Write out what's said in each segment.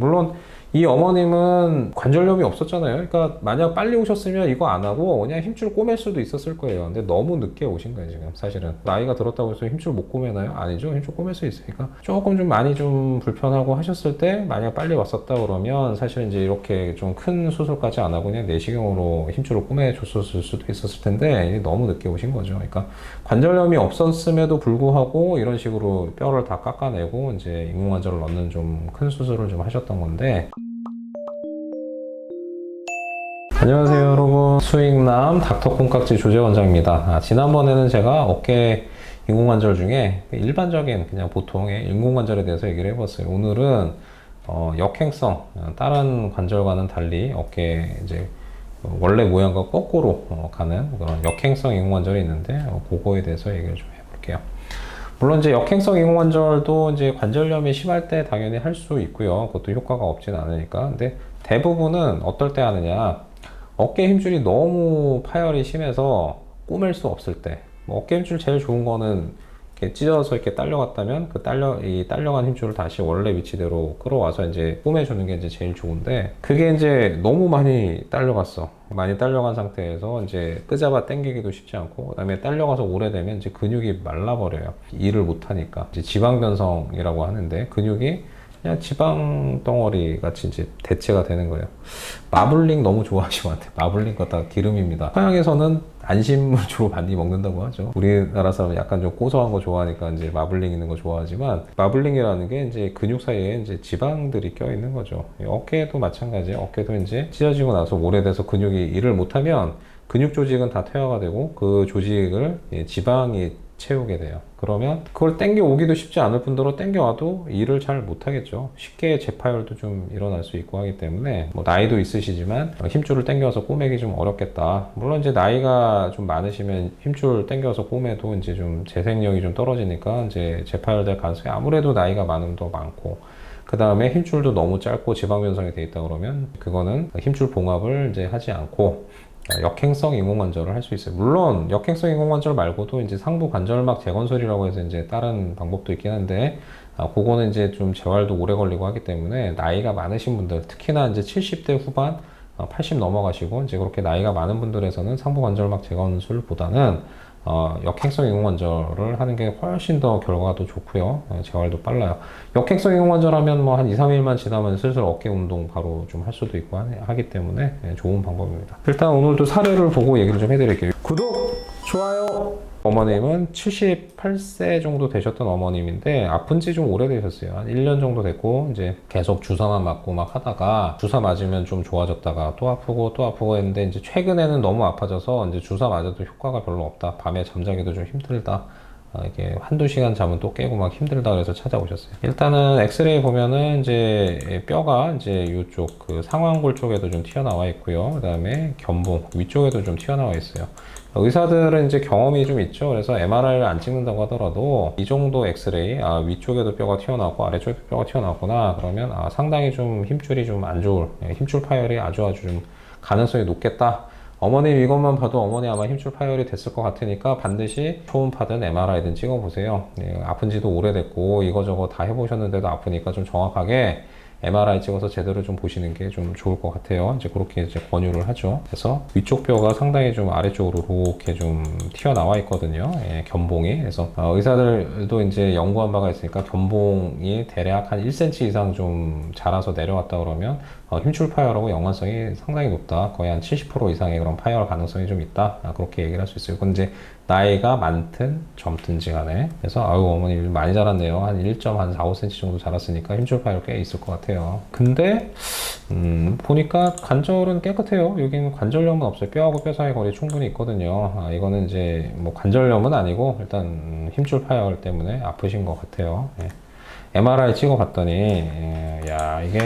물론 이 어머님은 관절염이 없었잖아요. 그러니까 만약 빨리 오셨으면 이거 안 하고 그냥 힘줄 꼬맬 수도 있었을 거예요. 근데 너무 늦게 오신 거예요, 지금. 사실은 나이가 들었다고 해서 힘줄 못 꼬매나요? 아니죠. 힘줄 꼬맬 수 있으니까 조금 좀 많이 좀 불편하고 하셨을 때 만약 빨리 왔었다 그러면 사실 이제 이렇게 좀 큰 수술까지 안 하고 그냥 내시경으로 힘줄을 꼬매 줬을 수도 있었을 텐데 너무 늦게 오신 거죠. 그러니까 관절염이 없었음에도 불구하고 이런 식으로 뼈를 다 깎아내고 이제 인공관절을 넣는 좀 큰 수술을 좀 하셨던 건데. 안녕하세요 여러분, 수익남 닥터 콩깍지 조재 원장입니다. 지난번에는 제가 어깨 인공관절 중에 일반적인 그냥 보통의 인공관절에 대해서 얘기를 해봤어요. 오늘은 역행성, 다른 관절과는 달리 어깨 이제 원래 모양과 거꾸로 가는 그런 역행성 인공관절이 있는데 그거에 대해서 얘기를 좀 해볼게요. 물론 이제 역행성 인공관절도 이제 관절염이 심할 때 당연히 할 수 있고요. 그것도 효과가 없진 않으니까. 근데 대부분은 어떨 때 하느냐? 어깨 힘줄이 너무 파열이 심해서 꼬맬 수 없을 때. 뭐 어깨 힘줄 제일 좋은 거는 이렇게 찢어서 이렇게 딸려갔다면 이 딸려간 힘줄을 다시 원래 위치대로 끌어와서 이제 꼬매주는 게 이제 제일 좋은데, 그게 이제 너무 많이 딸려갔어. 많이 딸려간 상태에서 이제 끄잡아 당기기도 쉽지 않고, 그 다음에 딸려가서 오래되면 이제 근육이 말라버려요. 일을 못하니까. 이제 지방변성이라고 하는데, 근육이 그냥 지방 덩어리 같이 이제 대체가 되는 거예요. 마블링 너무 좋아하시면 안 돼요. 마블링 거 다 기름입니다. 서양에서는 안심을 주로 많이 먹는다고 하죠. 우리나라 사람은 약간 좀 고소한 거 좋아하니까 이제 마블링 있는 거 좋아하지만, 마블링이라는 게 이제 근육 사이에 이제 지방들이 껴 있는 거죠. 어깨도 마찬가지예요. 어깨도 이제 찢어지고 나서 오래돼서 근육이 일을 못하면 근육 조직은 다 퇴화가 되고 그 조직을 지방이 채우게 돼요. 그러면 그걸 땡겨 오기도 쉽지 않을 뿐더러 땡겨 와도 일을 잘 못하겠죠. 쉽게 재파열도 좀 일어날 수 있고 하기 때문에, 뭐 나이도 있으시지만 힘줄을 땡겨서 꼬매기 좀 어렵겠다. 물론 이제 나이가 좀 많으시면 힘줄 땡겨서 꼬매도 이제 좀 재생력이 좀 떨어지니까 이제 재파열될 가능성이 아무래도 나이가 많으면 더 많고, 그 다음에 힘줄도 너무 짧고 지방 변성이 돼 있다 그러면 그거는 힘줄 봉합을 이제 하지 않고 역행성 인공관절을 할 수 있어요. 물론 역행성 인공관절 말고도 이제 상부 관절막 재건술이라고 해서 이제 다른 방법도 있긴 한데, 그거는 이제 좀 재활도 오래 걸리고 하기 때문에 나이가 많으신 분들, 특히나 이제 70대 후반, 80 넘어가시고 이제 그렇게 나이가 많은 분들에서는 상부 관절막 재건술보다는 역행성 인공관절을 하는 게 훨씬 더 결과도 좋고요. 재활도 빨라요. 역행성 인공관절 하면 뭐 한 2, 3일만 지나면 슬슬 어깨 운동 바로 좀 할 수도 있고 하기 때문에 좋은 방법입니다. 일단 오늘도 사례를 보고 얘기를 좀 해드릴게요. 구독, 좋아요. 어머님은 78세 정도 되셨던 어머님인데 아픈 지 좀 오래되셨어요. 한 1년 정도 됐고 이제 계속 주사만 맞고 막 하다가, 주사 맞으면 좀 좋아졌다가 또 아프고 했는데 이제 최근에는 너무 아파져서 이제 주사 맞아도 효과가 별로 없다. 밤에 잠자기도 좀 힘들다. 이게 한두 시간 자면 또 깨고 막 힘들다 그래서 찾아오셨어요. 일단은 엑스레이 보면은 이제 뼈가 이제 이쪽 그 상완골 쪽에도 좀 튀어나와 있고요. 그 다음에 견봉 위쪽에도 좀 튀어나와 있어요. 의사들은 이제 경험이 좀 있죠. 그래서 MRI를 안 찍는다고 하더라도 이 정도 엑스레이, 위쪽에도 뼈가 튀어나왔고 아래쪽에도 뼈가 튀어나왔구나 그러면 상당히 좀 힘줄이 좀 안 좋을, 힘줄 파열이 아주 좀 가능성이 높겠다. 어머님 이것만 봐도 어머니 아마 힘줄 파열이 됐을 것 같으니까 반드시 초음파든 MRI든 찍어보세요. 아픈 지도 오래됐고 이거저거 다 해보셨는데도 아프니까 좀 정확하게 MRI 찍어서 제대로 좀 보시는 게 좀 좋을 것 같아요. 이제 그렇게 이제 권유를 하죠. 그래서 위쪽 뼈가 상당히 좀 아래쪽으로 이렇게 좀 튀어나와 있거든요. 견봉이. 그래서 의사들도 이제 연구한 바가 있으니까 견봉이 대략 한 1cm 이상 좀 자라서 내려왔다 그러면 힘줄 파열하고 연관성이 상당히 높다. 거의 한 70% 이상의 그런 파열 가능성이 좀 있다. 그렇게 얘기를 할 수 있어요. 그건 이제 나이가 많든 젊든지 간에. 그래서 아유 어머니 많이 자랐네요. 한 1.4, 5cm 정도 자랐으니까 힘줄 파열 꽤 있을 것 같아요. 근데 보니까 관절은 깨끗해요. 여기는 관절염은 없어요. 뼈하고 뼈 사이 거리 충분히 있거든요. 이거는 이제 뭐 관절염은 아니고 일단 힘줄 파열 때문에 아프신 것 같아요. MRI 찍어 봤더니 야 이게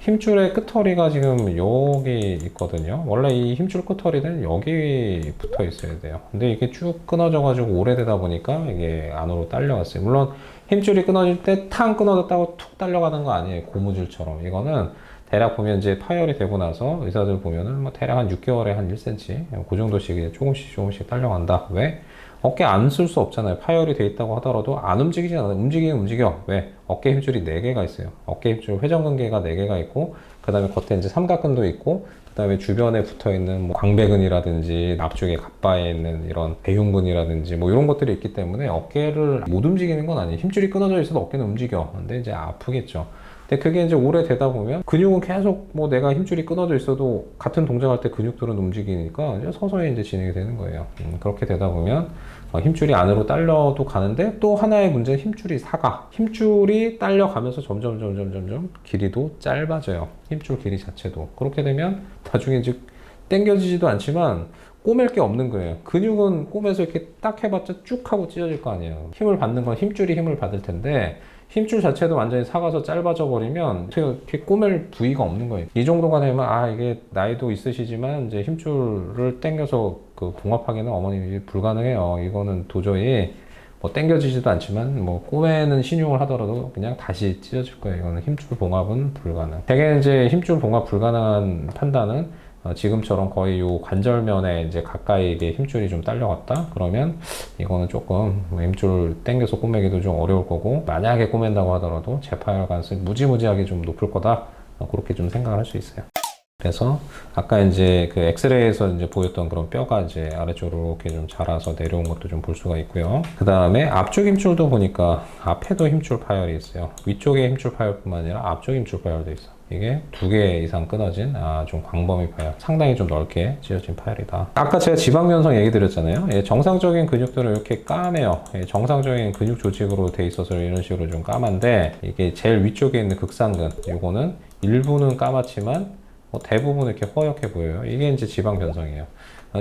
힘줄의 끝허리가 지금 여기 있거든요. 원래 이 힘줄 끝허리는 여기 붙어 있어야 돼요. 근데 이게 쭉 끊어져 가지고 오래되다 보니까 이게 안으로 딸려왔어요. 물론 힘줄이 끊어질 때 탕 끊어졌다고 툭 딸려가는 거 아니에요. 고무줄처럼. 이거는 대략 보면 이제 파열이 되고 나서 의사들 보면은 뭐 대략 한 6개월에 한 1cm 그 정도씩 조금씩 딸려간다. 왜? 어깨 안 쓸 수 없잖아요. 파열이 돼 있다고 하더라도 안 움직이진 않아요. 움직이긴 움직여. 왜? 어깨 힘줄이 4개가 있어요. 어깨 힘줄 회전근개가 4개가 있고, 그 다음에 겉에 이제 삼각근도 있고, 그 다음에 주변에 붙어 있는 뭐 광배근이라든지 앞쪽에 갑바에 있는 이런 배흉근이라든지 뭐 이런 것들이 있기 때문에 어깨를 못 움직이는 건 아니에요. 힘줄이 끊어져 있어도 어깨는 움직여. 근데 이제 아프겠죠. 근데 그게 이제 오래 되다 보면 근육은 계속 뭐 내가 힘줄이 끊어져 있어도 같은 동작할 때 근육들은 움직이니까 이제 서서히 이제 진행이 되는 거예요. 그렇게 되다 보면 힘줄이 안으로 딸려도 가는데 또 하나의 문제는 힘줄이 사가. 힘줄이 딸려가면서 점점 길이도 짧아져요. 힘줄 길이 자체도. 그렇게 되면 나중에 이제 당겨지지도 않지만 꼬맬 게 없는 거예요. 근육은 꼬매서 이렇게 딱 해봤자 쭉 하고 찢어질 거 아니에요. 힘을 받는 건 힘줄이 힘을 받을 텐데 힘줄 자체도 완전히 사가서 짧아져 버리면 이렇게 꼬맬 부위가 없는 거예요. 이 정도가 되면 아 이게 나이도 있으시지만 이제 힘줄을 당겨서 그 봉합하기는 어머님이 불가능해요. 이거는 도저히 뭐 당겨지지도 않지만 뭐 꼬매는 신용을 하더라도 그냥 다시 찢어질 거예요. 이거는 힘줄 봉합은 불가능. 대개 이제 힘줄 봉합 불가능한 판단은 지금처럼 거의 요 관절면에 이제 가까이 이게 힘줄이 좀 딸려갔다? 그러면 이거는 조금 힘줄 당겨서 꼬매기도 좀 어려울 거고, 만약에 꼬맨다고 하더라도 재파열 가능성이 무지무지하게 좀 높을 거다. 그렇게 좀 생각을 할 수 있어요. 그래서 아까 이제 그 엑스레이에서 이제 보였던 그런 뼈가 이제 아래쪽으로 이렇게 좀 자라서 내려온 것도 좀 볼 수가 있고요. 그 다음에 앞쪽 힘줄도 보니까 앞에도 힘줄 파열이 있어요. 위쪽에 힘줄 파열뿐만 아니라 앞쪽 힘줄 파열도 있어. 이게 2개 이상 끊어진 좀 광범위 파열, 상당히 좀 넓게 찢어진 파열이다. 아까 제가 지방 변성 얘기 드렸잖아요. 예, 정상적인 근육들은 이렇게 까매요. 예, 정상적인 근육 조직으로 돼 있어서 이런 식으로 좀 까만데, 이게 제일 위쪽에 있는 극상근, 이거는 일부는 까맣지만 대부분 이렇게 허옇게 보여요. 이게 이제 지방 변성이에요.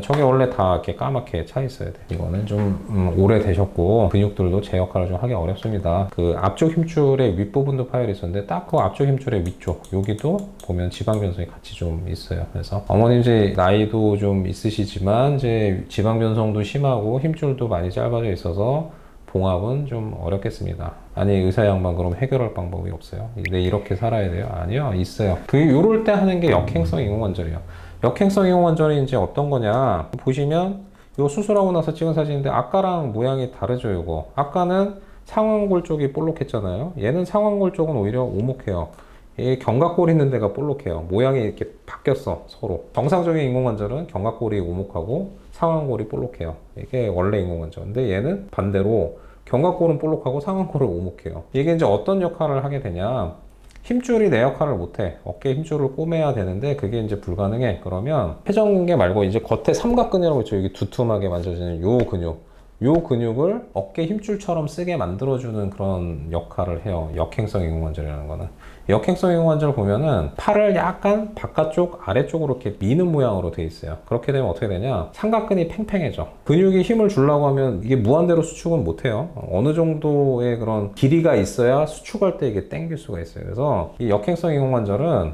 저게 원래 다 이렇게 까맣게 차 있어야 돼. 이거는 좀 오래 되셨고 근육들도 제 역할을 좀 하기 어렵습니다. 그 앞쪽 힘줄의 윗부분도 파열이 있었는데 딱 그 앞쪽 힘줄의 위쪽 여기도 보면 지방 변성이 같이 좀 있어요. 그래서 어머님 이제 나이도 좀 있으시지만 이제 지방 변성도 심하고 힘줄도 많이 짧아져 있어서 봉합은 좀 어렵겠습니다. 아니 의사 양반 그럼 해결할 방법이 없어요? 근데 이렇게 살아야 돼요? 아니요, 있어요. 요럴 때 하는 게 역행성 인공관절이에요. 역행성 인공관절이 이제 어떤 거냐 보시면 요 수술하고 나서 찍은 사진인데 아까랑 모양이 다르죠. 요거 아까는 상완골 쪽이 볼록했잖아요. 얘는 상완골 쪽은 오히려 오목해요. 이 견갑골 있는 데가 볼록해요. 모양이 이렇게 바뀌었어. 서로 정상적인 인공관절은 견갑골이 오목하고 상완골이 볼록해요. 이게 원래 인공관절. 근데 얘는 반대로 견갑골은 볼록하고 상완골은 오목해요. 이게 이제 어떤 역할을 하게 되냐, 힘줄이 내 역할을 못해. 어깨 힘줄을 꼬매야 되는데 그게 이제 불가능해. 그러면 회전근개 말고 이제 겉에 삼각근이라고 있죠. 여기 두툼하게 만져지는 요 근육, 요 근육을 어깨 힘줄처럼 쓰게 만들어주는 그런 역할을 해요. 역행성 인공관절이라는 거는. 역행성 인공관절을 보면은 팔을 약간 바깥쪽 아래쪽으로 이렇게 미는 모양으로 돼 있어요. 그렇게 되면 어떻게 되냐, 삼각근이 팽팽해져. 근육이 힘을 주려고 하면 이게 무한대로 수축은 못해요. 어느 정도의 그런 길이가 있어야 수축할 때 이게 당길 수가 있어요. 그래서 이 역행성 인공관절은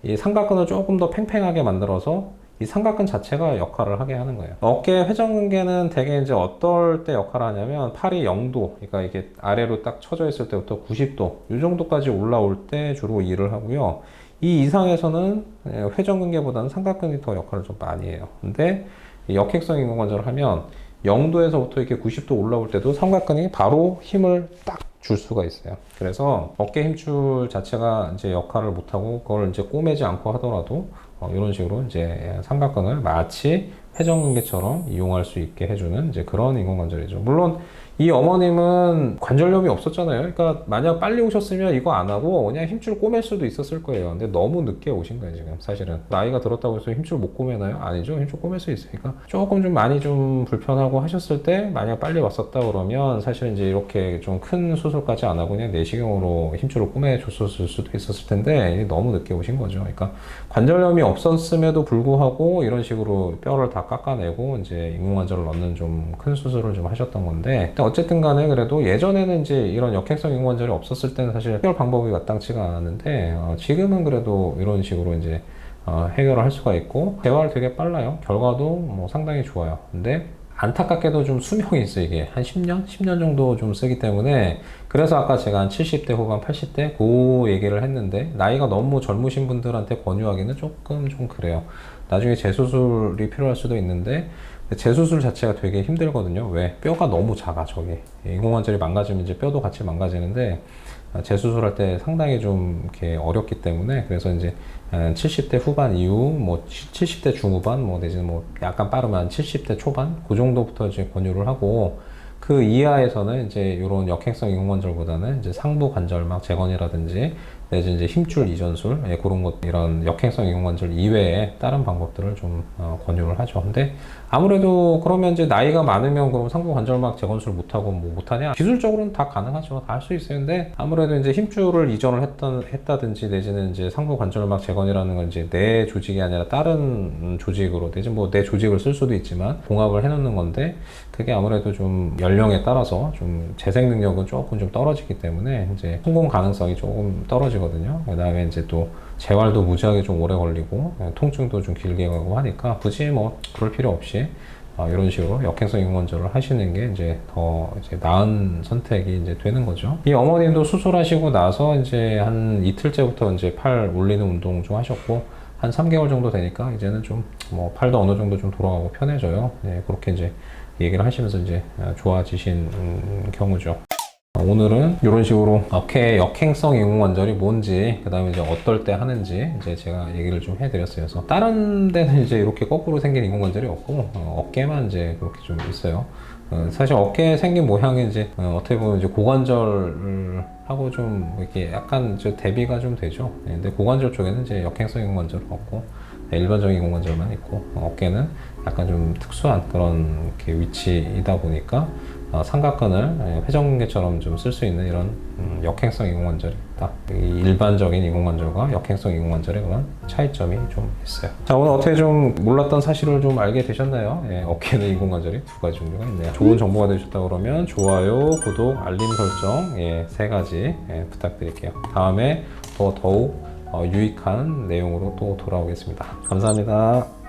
이 삼각근을 조금 더 팽팽하게 만들어서 이 삼각근 자체가 역할을 하게 하는 거예요. 어깨 회전근개는 대개 이제 어떨 때 역할을 하냐면 팔이 0도, 그러니까 이게 아래로 딱 쳐져 있을 때부터 90도 이 정도까지 올라올 때 주로 일을 하고요. 이 이상에서는 회전근개보다는 삼각근이 더 역할을 좀 많이 해요. 근데 이 역행성 인공관절을 하면 0도에서부터 이렇게 90도 올라올 때도 삼각근이 바로 힘을 딱 줄 수가 있어요. 그래서 어깨 힘줄 자체가 이제 역할을 못하고 그걸 이제 꼬매지 않고 하더라도 이런 식으로 이제 삼각근을 마치 회전근개처럼 이용할 수 있게 해주는 이제 그런 인공관절이죠. 물론 이 어머님은 관절염이 없었잖아요. 그러니까 만약 빨리 오셨으면 이거 안 하고 그냥 힘줄 꼬맬 수도 있었을 거예요. 근데 너무 늦게 오신 거예요, 지금. 사실은 나이가 들었다고 해서 힘줄 못 꼬매나요? 아니죠. 힘줄 꼬맬 수 있으니까 조금 좀 많이 좀 불편하고 하셨을 때 만약 빨리 왔었다 그러면 사실 이제 이렇게 좀 큰 수술까지 안 하고 그냥 내시경으로 힘줄을 꼬매 줬을 수도 있었을 텐데 너무 늦게 오신 거죠. 그러니까 관절염이 없었음에도 불구하고 이런 식으로 뼈를 다 깎아내고 이제 인공관절을 넣는 좀 큰 수술을 좀 하셨던 건데, 어쨌든 간에 그래도 예전에는 이제 이런 역행성 인공관절이 없었을 때는 사실 해결 방법이 마땅치가 않았는데 지금은 그래도 이런 식으로 이제 해결을 할 수가 있고 재활 되게 빨라요. 결과도 뭐 상당히 좋아요. 근데 안타깝게도 좀 수명이 있어요. 이게 한 10년? 10년 정도 좀 쓰기 때문에, 그래서 아까 제가 한 70대 후반 80대 그 얘기를 했는데 나이가 너무 젊으신 분들한테 권유하기는 조금 좀 그래요. 나중에 재수술이 필요할 수도 있는데 재수술 자체가 되게 힘들거든요. 왜? 뼈가 너무 작아, 저게. 인공관절이 망가지면 이제 뼈도 같이 망가지는데, 재수술할 때 상당히 좀 이렇게 어렵기 때문에, 그래서 이제 70대 후반 이후, 뭐 70대 중후반, 뭐 내지는 뭐 약간 빠르면 70대 초반, 그 정도부터 이제 권유를 하고, 그 이하에서는 이제 이런 역행성 인공관절보다는 이제 상부 관절막 재건이라든지 내지 이제 힘줄 이전술, 예, 그런 것, 이런 역행성 인공관절 이외에 다른 방법들을 좀 권유를 하죠. 근데 아무래도 그러면 이제 나이가 많으면 그럼 상부 관절막 재건술 못하고 뭐 못하냐? 기술적으로는 다 가능하죠. 다 할 수 있어요. 근데 아무래도 이제 힘줄을 이전을 했다든지 내지는 이제 상부 관절막 재건이라는 건 이제 내 조직이 아니라 다른 조직으로, 내지는 뭐 내 조직을 쓸 수도 있지만 봉합을 해놓는 건데, 그게 아무래도 좀 연령에 따라서 좀 재생 능력은 조금 좀 떨어지기 때문에 이제 성공 가능성이 조금 떨어지거든요. 그 다음에 이제 또 재활도 무지하게 좀 오래 걸리고 통증도 좀 길게 가고 하니까 굳이 뭐 그럴 필요 없이 이런 식으로 역행성 인공관절을 하시는 게 이제 더 이제 나은 선택이 이제 되는 거죠. 이 어머님도 수술하시고 나서 이제 한 이틀째부터 이제 팔 올리는 운동 좀 하셨고, 한 3개월 정도 되니까 이제는 좀 뭐 팔도 어느 정도 좀 돌아가고 편해져요. 네, 그렇게 이제 얘기를 하시면서 이제 좋아지신 경우죠. 오늘은 이런 식으로 어깨 역행성 인공관절이 뭔지, 그 다음에 이제 어떨 때 하는지 이제 제가 얘기를 좀 해드렸어요. 그래서 다른 데는 이제 이렇게 거꾸로 생긴 인공관절이 없고 어깨만 이제 그렇게 좀 있어요. 사실 어깨에 생긴 모양이 이제 어떻게 보면 이제 고관절 하고 좀 이렇게 약간 대비가 좀 되죠. 근데 고관절 쪽에는 이제 역행성 인공관절은 없고 일반적인 인공관절만 있고, 어깨는 약간 좀 특수한 그런 이렇게 위치이다 보니까 삼각근을 회전근개처럼 좀 쓸 수 있는 이런 역행성 인공관절이 있다. 일반적인 인공관절과 역행성 인공관절의 그런 차이점이 좀 있어요. 자, 오늘 어떻게 좀 몰랐던 사실을 좀 알게 되셨나요? 예, 어깨는 인공관절이 두 가지 종류가 있네요. 좋은 정보가 되셨다 그러면 좋아요, 구독, 알림 설정, 예, 3가지 부탁드릴게요. 다음에 더욱 유익한 내용으로 또 돌아오겠습니다. 감사합니다.